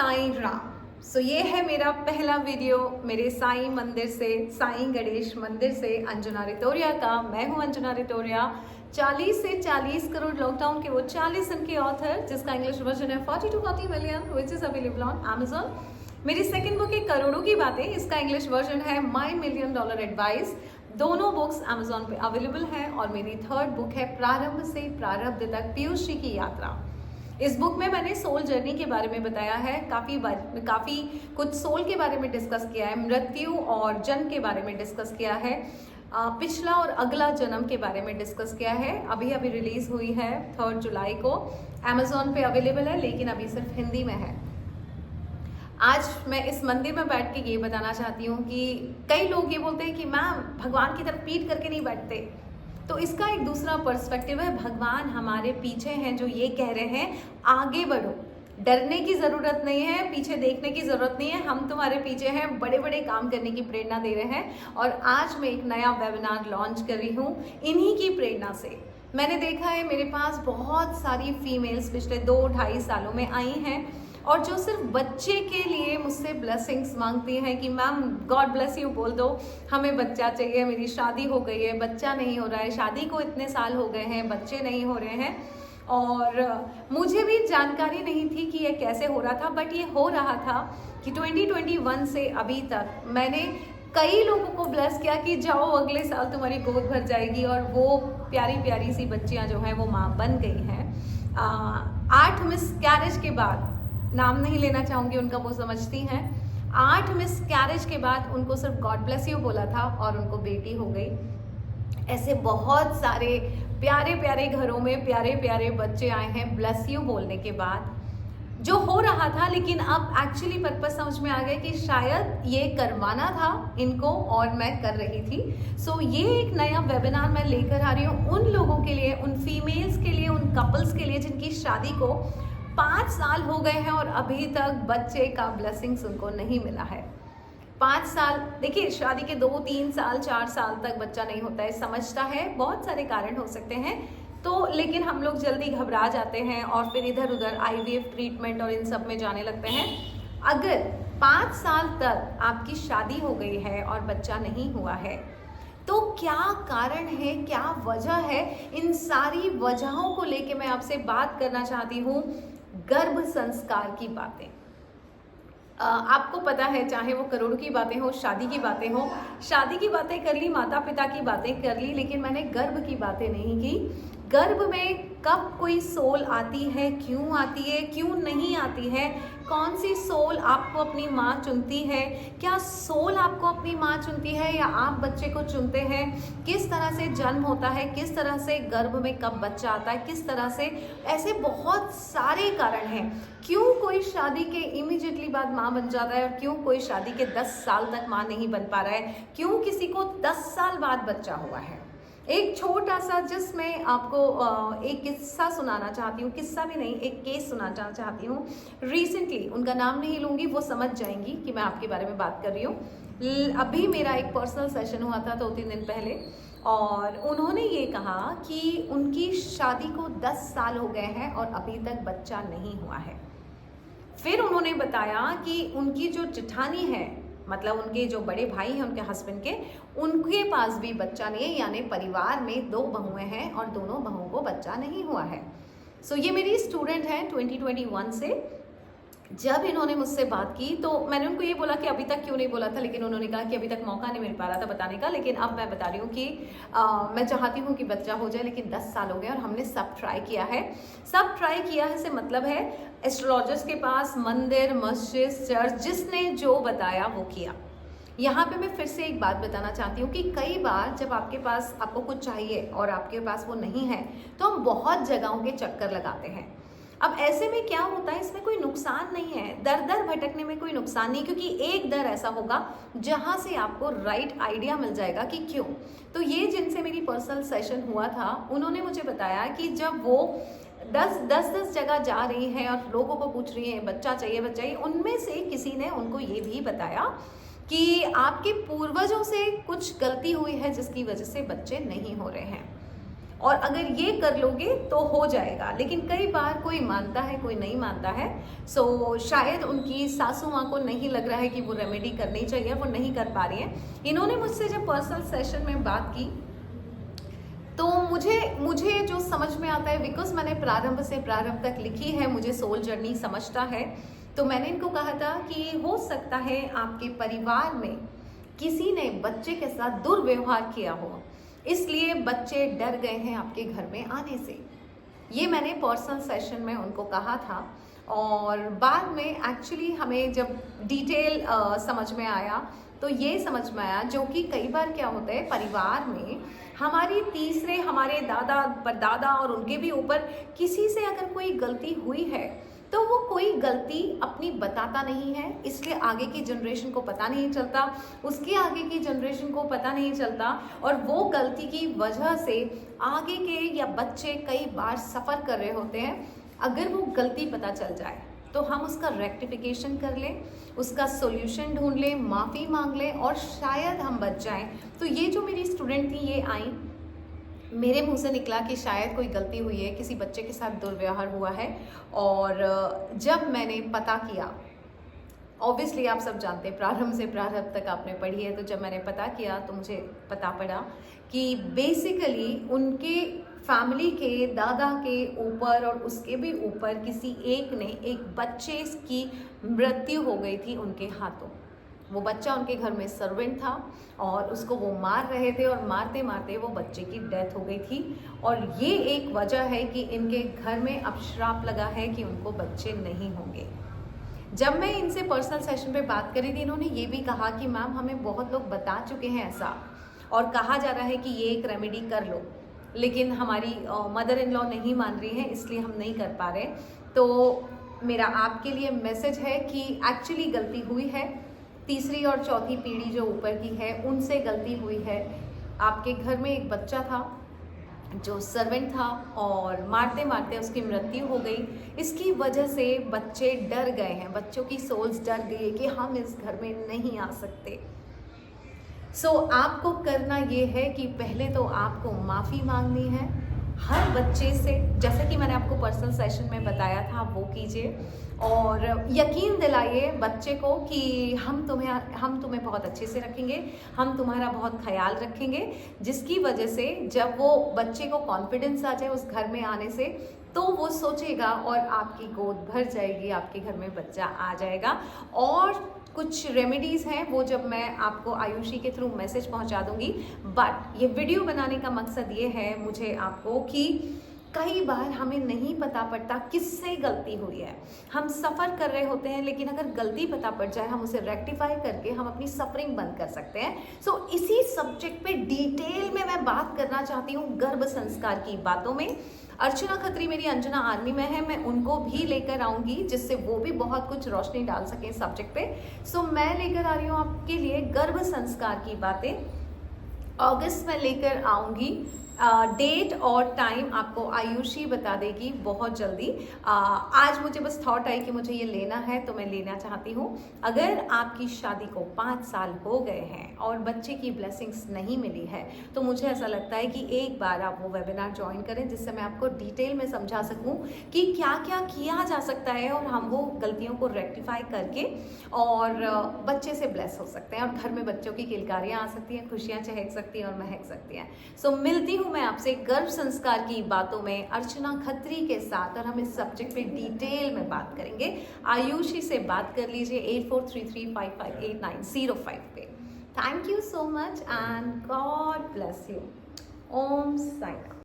साईं राम। ये है मेरा पहला वीडियो मेरे साईं मंदिर से, साईं गणेश मंदिर से अंजुना रितोरिया का। मैं हूं अंजुना रितोरिया, 40 से 40 करोड़ लॉकडाउन के वो 40 इनके ऑथर, जिसका इंग्लिश वर्जन है 40 to 40 million which is available on Amazon. मेरी सेकंड बुक है करोड़ों की बातें, इसका इंग्लिश वर्जन है माई $1 मिलियन एडवाइस। दोनों बुक्स अमेजोन पे अवेलेबल हैं। और मेरी थर्ड बुक है प्रारंभ से प्रारब्ध तक पीयूष जी की यात्रा। इस बुक में मैंने सोल जर्नी के बारे में बताया है, काफ़ी कुछ सोल के बारे में डिस्कस किया है, मृत्यु और जन्म के बारे में डिस्कस किया है, पिछला और अगला जन्म के बारे में डिस्कस किया है। अभी रिलीज हुई है 3 जुलाई को, अमेजोन पे अवेलेबल है, लेकिन अभी सिर्फ हिंदी में है। आज मैं इस मंदिर में बैठ के ये बताना चाहती हूँ कि कई लोग ये बोलते हैं कि मैम भगवान की तरफ पीठ करके नहीं बैठते, तो इसका एक दूसरा पर्सपेक्टिव है। भगवान हमारे पीछे हैं जो ये कह रहे हैं आगे बढ़ो, डरने की ज़रूरत नहीं है, पीछे देखने की ज़रूरत नहीं है, हम तुम्हारे पीछे हैं, बड़े बड़े काम करने की प्रेरणा दे रहे हैं। और आज मैं एक नया वेबिनार लॉन्च कर रही हूँ इन्हीं की प्रेरणा से। मैंने देखा है मेरे पास बहुत सारी फीमेल्स पिछले 2-2.5 सालों में आई हैं और जो सिर्फ बच्चे के लिए मुझसे ब्लेसिंग्स मांगती हैं कि मैम गॉड ब्लेस यू बोल दो, हमें बच्चा चाहिए, मेरी शादी हो गई है, बच्चा नहीं हो रहा है, शादी को इतने साल हो गए हैं, बच्चे नहीं हो रहे हैं। और मुझे भी जानकारी नहीं थी कि ये कैसे हो रहा था, बट ये हो रहा था कि 2021 से अभी तक मैंने कई लोगों को ब्लेस किया कि जाओ अगले साल तुम्हारी गोद भर जाएगी, और वो प्यारी प्यारी सी बच्चियां जो हैं वो माँ बन गई हैं। 8 मिस कैरेज के बाद, नाम नहीं लेना चाहूँगी उनका, वो समझती हैं, 8 मिस कैरेज के बाद उनको सिर्फ गॉड ब्लेस यू बोला था और उनको बेटी हो गई। ऐसे बहुत सारे प्यारे प्यारे घरों में प्यारे प्यारे बच्चे आए हैं ब्लेस यू बोलने के बाद, जो हो रहा था। लेकिन अब एक्चुअली पर्पस समझ में आ गया कि शायद ये करवाना था इनको और मैं कर रही थी। ये एक नया वेबिनार मैं लेकर आ रही हूँ उन लोगों के लिए, उन फीमेल्स के लिए, उन कपल्स के लिए जिनकी शादी को 5 साल हो गए हैं और अभी तक बच्चे का ब्लेसिंग्स उनको नहीं मिला है। 5 साल, देखिए शादी के 2, 3 साल, 4 साल तक बच्चा नहीं होता है, समझता है, बहुत सारे कारण हो सकते हैं, तो लेकिन हम लोग जल्दी घबरा जाते हैं और फिर इधर उधर IVF ट्रीटमेंट और इन सब में जाने लगते हैं। अगर 5 साल तक आपकी शादी हो गई है और बच्चा नहीं हुआ है, तो क्या कारण है, क्या वजह है? इन सारी वजहों को लेके मैं आपसे बात करना चाहती हूँ, गर्भ संस्कार की बातें। आपको पता है, चाहे वो करोड़ों की बातें हो, शादी की बातें हो, शादी की बातें कर ली, माता पिता की बातें कर ली, लेकिन मैंने गर्भ की बातें नहीं की। गर्भ में कब कोई सोल आती है, क्यों नहीं आती है, कौन सी सोल आपको अपनी माँ चुनती है, क्या सोल आपको अपनी माँ चुनती है या आप बच्चे को चुनते हैं, किस तरह से जन्म होता है, किस तरह से गर्भ में कब बच्चा आता है, किस तरह से, ऐसे बहुत सारे कारण हैं। क्यों कोई शादी के इमीडिएटली बाद माँ बन जाता है और क्यों कोई शादी के 10 साल तक माँ नहीं बन पा रहा है, क्यों किसी को 10 साल बाद बच्चा हुआ है। एक छोटा सा जिसमें आपको एक किस्सा सुनाना चाहती हूँ, किस्सा भी नहीं, एक केस सुनाना चाहती हूँ। रिसेंटली, उनका नाम नहीं लूँगी, वो समझ जाएंगी कि मैं आपके बारे में बात कर रही हूँ। अभी मेरा एक पर्सनल सेशन हुआ था 2-3 दिन पहले, और उन्होंने ये कहा कि उनकी शादी को 10 साल हो गए हैं और अभी तक बच्चा नहीं हुआ है। फिर उन्होंने बताया कि उनकी जो जेठानी है, मतलब उनके जो बड़े भाई हैं उनके हस्बैंड के, उनके पास भी बच्चा नहीं है, यानी परिवार में 2 बहुएं हैं और दोनों बहुओं को बच्चा नहीं हुआ है। ये मेरी स्टूडेंट हैं 2021 से। जब इन्होंने मुझसे बात की तो मैंने उनको ये बोला कि अभी तक क्यों नहीं बोला था, लेकिन उन्होंने कहा कि अभी तक मौका नहीं मिल पा रहा था बताने का। लेकिन अब मैं बता रही हूँ कि मैं चाहती हूँ कि बच्चा हो जाए, लेकिन 10 साल हो गए और हमने सब ट्राई किया है। सब ट्राई किया है से मतलब है एस्ट्रोलॉजर्स के पास, मंदिर, मस्जिद, चर्च, जिसने जो बताया वो किया। यहाँ पे मैं फिर से एक बात बताना चाहती हूँ कि कई बार जब आपके पास आपको कुछ चाहिए और आपके पास वो नहीं है, तो हम बहुत जगहों के चक्कर लगाते हैं। अब ऐसे में क्या होता है, इसमें कोई नुकसान नहीं है, दर दर भटकने में कोई नुकसान नहीं, क्योंकि एक दर ऐसा होगा जहाँ से आपको राइट आइडिया मिल जाएगा कि क्यों। तो ये जिनसे मेरी पर्सनल सेशन हुआ था, उन्होंने मुझे बताया कि जब वो 10 जगह जा रही हैं और लोगों को पूछ रही हैं बच्चा चाहिए, उनमें से किसी ने उनको ये भी बताया कि आपके पूर्वजों से कुछ गलती हुई है जिसकी वजह से बच्चे नहीं हो रहे हैं। और अगर ये कर लोगे तो हो जाएगा। लेकिन कई बार कोई मानता है, कोई नहीं मानता है। सो शायद उनकी सासू माँ को नहीं लग रहा है कि वो रेमेडी करनी चाहिए, वो नहीं कर पा रही हैं। इन्होंने मुझसे जब पर्सनल सेशन में बात की तो मुझे जो समझ में आता है, बिकॉज मैंने प्रारंभ से प्रारंभ तक लिखी है, मुझे सोल जर्नी समझता है, तो मैंने इनको कहा था कि हो सकता है आपके परिवार में किसी ने बच्चे के साथ दुर्व्यवहार किया हो, इसलिए बच्चे डर गए हैं आपके घर में आने से। ये मैंने पर्सनल सेशन में उनको कहा था। और बाद में एक्चुअली हमें जब डिटेल समझ में आया तो ये समझ में आया, जो कि कई बार क्या होता है परिवार में हमारी तीसरे, हमारे दादा परदादा और उनके भी ऊपर किसी से अगर कोई गलती हुई है तो वो कोई गलती अपनी बताता नहीं है, इसलिए आगे की जनरेशन को पता नहीं चलता, उसके आगे की जनरेशन को पता नहीं चलता, और वो गलती की वजह से आगे के या बच्चे कई बार सफ़र कर रहे होते हैं। अगर वो गलती पता चल जाए तो हम उसका रेक्टिफिकेशन कर लें, उसका सॉल्यूशन ढूंढ लें, माफ़ी मांग लें और शायद हम बच जाएं। तो ये जो मेरी स्टूडेंट थी, ये आई, मेरे मुंह से निकला कि शायद कोई गलती हुई है, किसी बच्चे के साथ दुर्व्यवहार हुआ है। और जब मैंने पता किया, ऑब्वियसली आप सब जानते हैं प्रारंभ से प्रारंभ तक आपने पढ़ी है, तो जब मैंने पता किया तो मुझे पता पड़ा कि बेसिकली उनके फैमिली के दादा के ऊपर और उसके भी ऊपर किसी एक ने एक बच्चे की मृत्यु हो गई थी उनके हाथों। वो बच्चा उनके घर में सर्वेंट था और उसको वो मार रहे थे और मारते मारते वो बच्चे की डेथ हो गई थी। और ये एक वजह है कि इनके घर में अब श्राप लगा है कि उनको बच्चे नहीं होंगे। जब मैं इनसे पर्सनल सेशन पे बात करी थी, इन्होंने ये भी कहा कि मैम हमें बहुत लोग बता चुके हैं ऐसा, और कहा जा रहा है कि ये एक रेमेडी कर लो, लेकिन हमारी मदर इन लॉ नहीं मान रही है, इसलिए हम नहीं कर पा रहे। तो मेरा आपके लिए मैसेज है कि एक्चुअली गलती हुई है, तीसरी और चौथी पीढ़ी जो ऊपर की है उनसे गलती हुई है। आपके घर में एक बच्चा था जो सर्वेंट था और मारते मारते उसकी मृत्यु हो गई। इसकी वजह से बच्चे डर गए हैं, बच्चों की सोल्स डर गई है कि हम इस घर में नहीं आ सकते। सो आपको करना ये है कि पहले तो आपको माफ़ी मांगनी है हर बच्चे से, जैसे कि मैंने आपको पर्सनल सेशन में बताया था, वो कीजिए और यकीन दिलाइए बच्चे को कि हम तुम्हें बहुत अच्छे से रखेंगे, हम तुम्हारा बहुत ख्याल रखेंगे, जिसकी वजह से जब वो बच्चे को कॉन्फिडेंस आ जाए उस घर में आने से, तो वो सोचेगा और आपकी गोद भर जाएगी, आपके घर में बच्चा आ जाएगा। और कुछ रेमेडीज़ हैं वो जब मैं आपको आयुषी के थ्रू मैसेज पहुंचा दूंगी। बट ये वीडियो बनाने का मकसद ये है मुझे आपको कि कई बार हमें नहीं पता पड़ता किससे गलती हुई है, हम सफ़र कर रहे होते हैं, लेकिन अगर गलती पता पड़ जाए हम उसे रेक्टिफाई करके हम अपनी सफरिंग बंद कर सकते हैं। सो इसी सब्जेक्ट पे डिटेल में मैं बात करना चाहती हूँ गर्भ संस्कार की बातों में। अर्चना खत्री मेरी अंजना आर्मी में है, मैं उनको भी लेकर आऊँगी जिससे वो भी बहुत कुछ रोशनी डाल सकें सब्जेक्ट पे। सो मैं लेकर आ रही हूँ आपके लिए गर्भ संस्कार की बातें। अगस्त में लेकर आऊँगी, डेट और टाइम आपको आयुषी बता देगी बहुत जल्दी। आज मुझे बस थॉट आई कि मुझे ये लेना है तो मैं लेना चाहती हूँ। अगर आपकी शादी को 5 साल हो गए हैं और बच्चे की ब्लेसिंग्स नहीं मिली है तो मुझे ऐसा लगता है कि एक बार आप वो वेबिनार ज्वाइन करें जिससे मैं आपको डिटेल में समझा सकूँ कि क्या क्या किया जा सकता है और हम वो गलतियों को रेक्टिफाई करके और बच्चे से ब्लेस हो सकते हैं और घर में बच्चों की किलकारियाँ आ सकती हैं, खुशियाँ चहक सकती हैं और महक सकती हैं। सो मिलती हूँ मैं आपसे गर्भ संस्कार की बातों में अर्चना खत्री के साथ, और हम इस सब्जेक्ट पे डिटेल में बात करेंगे। आयुषी से बात कर लीजिए 8433558905 पे। Thank you so much and God bless you. Om Sai Ram.